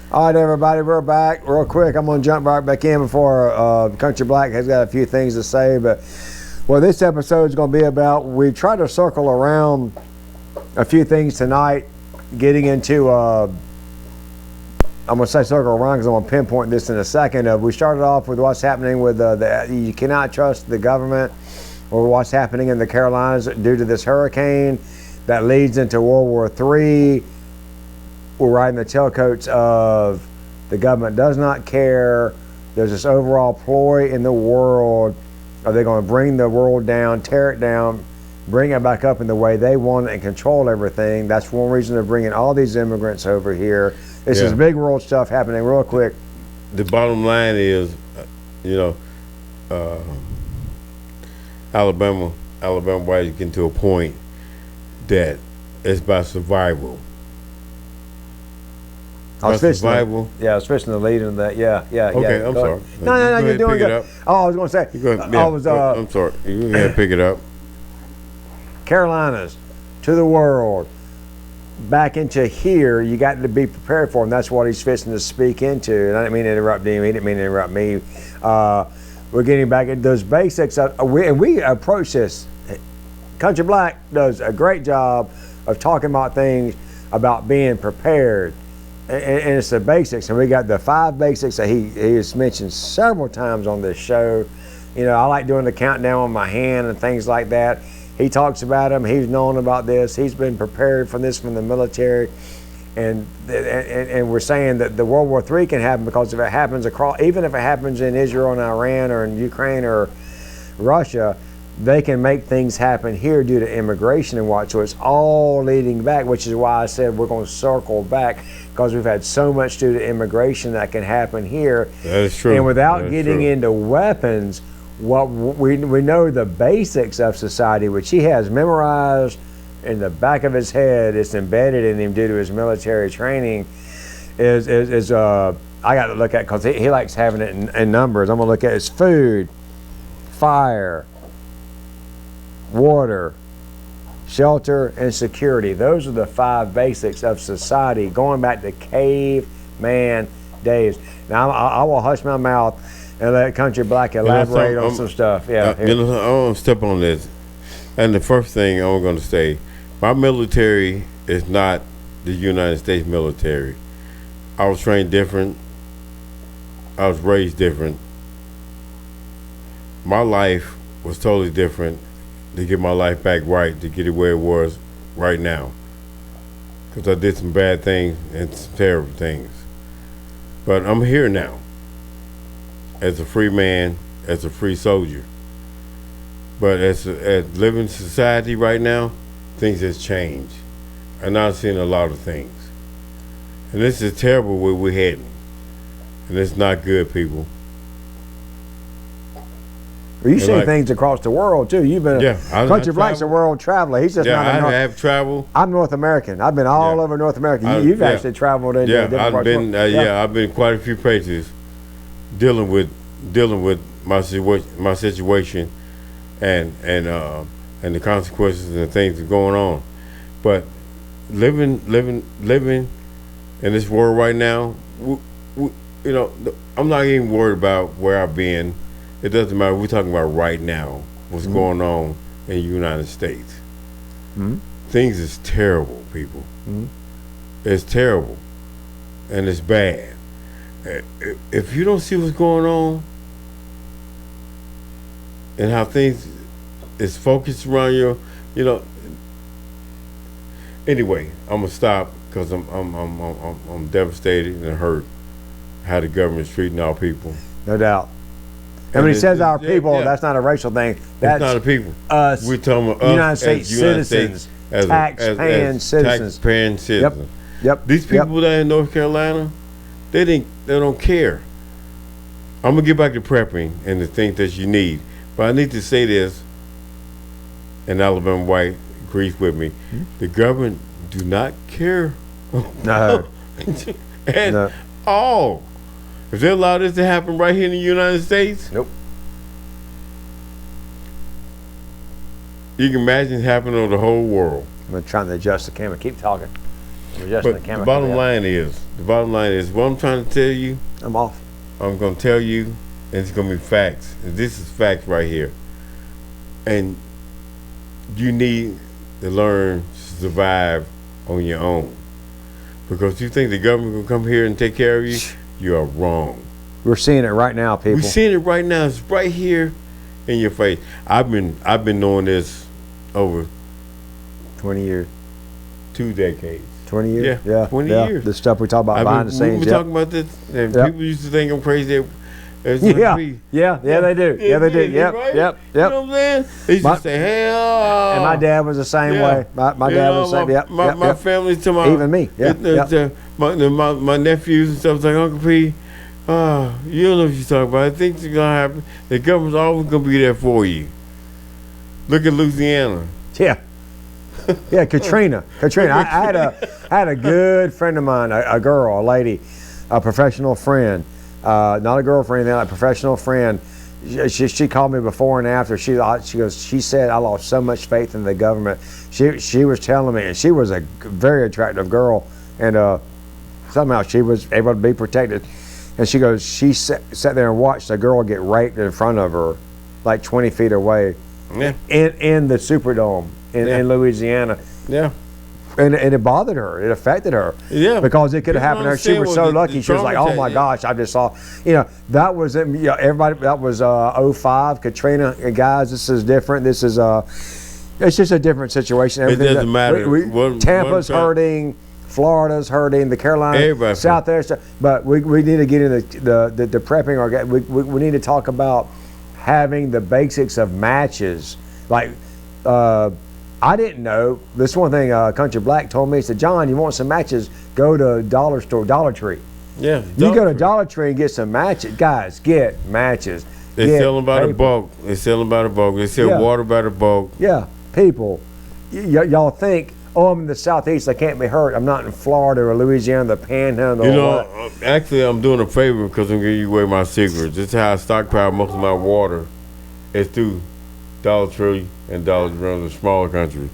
All right, everybody, we're back. Real quick, I'm going to jump right back in before Country Black has got a few things to say. But what this episode is going to be about, we try to circle around a few things tonight, getting into, I'm going to say circle around because I'm going to pinpoint this in a second. We started off with what's happening with you cannot trust the government, or what's happening in the Carolinas due to this hurricane that leads into World War III. We're riding the tailcoats of the government does not care. There's this overall ploy in the world. Are they going to bring the world down, tear it down, bring it back up in the way they want it and control everything? That's one reason they're bringing all these immigrants over here. This is big world stuff happening real quick. The bottom line is, Alabama whites getting to a point that it's about survival. I was fishing the lead into that. Yeah. Okay, I'm sorry. No, you're doing good. Oh, I was going to say. I'm sorry. You can go ahead and pick it up. Carolinas to the world, back into here. You got to be prepared for him. That's what he's fishing to speak into. And I didn't mean to interrupt him. He didn't mean to interrupt me. We're getting back at those basics. We approach this. Country Black does a great job of talking about things about being prepared. And it's the basics, and we got the 5 basics that he has mentioned several times on this show. I like doing the countdown on my hand and things like that. He talks about them. He's known about this. He's been prepared for this from the military, and we're saying that the World War III can happen because if it happens even if it happens in Israel and Iran or in Ukraine or Russia, they can make things happen here due to immigration and what. So it's all leading back, which is why I said we're going to circle back, because we've had so much due to immigration that can happen here. That is true. And without getting into weapons, what we know the basics of society, which he has memorized in the back of his head, it's embedded in him due to his military training, is I got to look at, because he likes having it in numbers. I'm going to look at his food, fire, water, shelter, and security. Those are the 5 basics of society, going back to caveman days. Now, I will hush my mouth and let Country Black elaborate on some stuff. I want to step on this. And the first thing I'm going to say, my military is not the United States military. I was trained different. I was raised different. My life was totally different to get my life back right, to get it where it was right now. Because I did some bad things and some terrible things. But I'm here now as a free man, as a free soldier. But as living in society right now, things has changed. And I've seen a lot of things. And this is terrible where we're heading. And it's not good, people. You see things across the world too. You've been Country Black's a world traveler. He's just not I have traveled. I'm North American. I've been all over North America. You've actually traveled in different parts. I've been quite a few places dealing with my situation and the consequences and the things that are going on. But living in this world right now, I'm not even worried about where I've been. It doesn't matter. We're talking about right now, what's going on in the United States. Things is terrible, people. It's terrible, and it's bad. If you don't see what's going on and how things is focused around you, Anyway, I'm gonna stop because I'm devastated and hurt how the government's treating our people. No doubt. And when he says our people, that's not a racial thing. That's not a people. Us. We're talking about United States citizens, tax-paying citizens. Tax-paying citizens. Yep. These people that in North Carolina, they don't care. I'm gonna get back to prepping and the things that you need, but I need to say this. And Alabama White agrees with me. The government do not care. No. At all. If they allow this to happen right here in the United States, nope. You can imagine it happening on the whole world. I'm trying to adjust the camera. Keep talking. We're just But the chemical, the bottom line is, what I'm trying to tell you, I'm off. I'm gonna tell you, and it's gonna be facts. And this is facts right here. And you need to learn to survive on your own. Because you think the government will come here and take care of you, you are wrong. We're seeing it right now, people. We're seeing it right now. It's right here in your face. I've been knowing this over 20 years. 2 decades. 20 years? Yeah, 20 years. The stuff we talk about behind the scenes. We've been talking about this, and people used to think I'm crazy. Yeah, they do. Yeah, they do. Yep, right? yep. You know what I'm saying? They used to say, hell. And my dad was the same way. My dad was the same. Yep. My family's to my. Even me. Yeah. My nephews and stuff was like, Uncle P, you don't know what you're talking about. I think it's going to happen. The government's always going to be there for you. Look at Louisiana. Yeah. Yeah, Katrina. I had a good friend of mine, a girl, a lady, a professional friend. Not a girlfriend, a professional friend. She called me before and after. She said, I lost so much faith in the government. She was telling me, and she was a very attractive girl, and somehow she was able to be protected. And she goes, she sat there and watched a girl get raped in front of her, like 20 feet away, in the Superdome in Louisiana. Yeah. And it bothered her. It affected her. Yeah. Because it could have happened to her. She was so lucky. She was like, oh my gosh, I just saw, that was, everybody, that was 05, Katrina. And guys, this is different. This is, it's just a different situation. Everything doesn't matter. Tampa's hurting. Florida's hurting. The Carolinas, South there. But we need to get into the prepping. We need to talk about having the basics of matches. Like, I didn't know. This one thing Country Black told me. He said, John, you want some matches, go to Dollar Tree. Yeah. You go to Dollar Tree and get some matches. Guys, get matches. They sell them by the bulk. They sell water by the bulk. Yeah. People, y'all think, oh, I'm in the Southeast, I can't be hurt. I'm not in Florida or Louisiana, the Panhandle. Actually, I'm doing a favor because I'm giving you away my secrets. This is how I stockpile most of my water. It's through Dollar Tree and Dollar General, the smaller countries.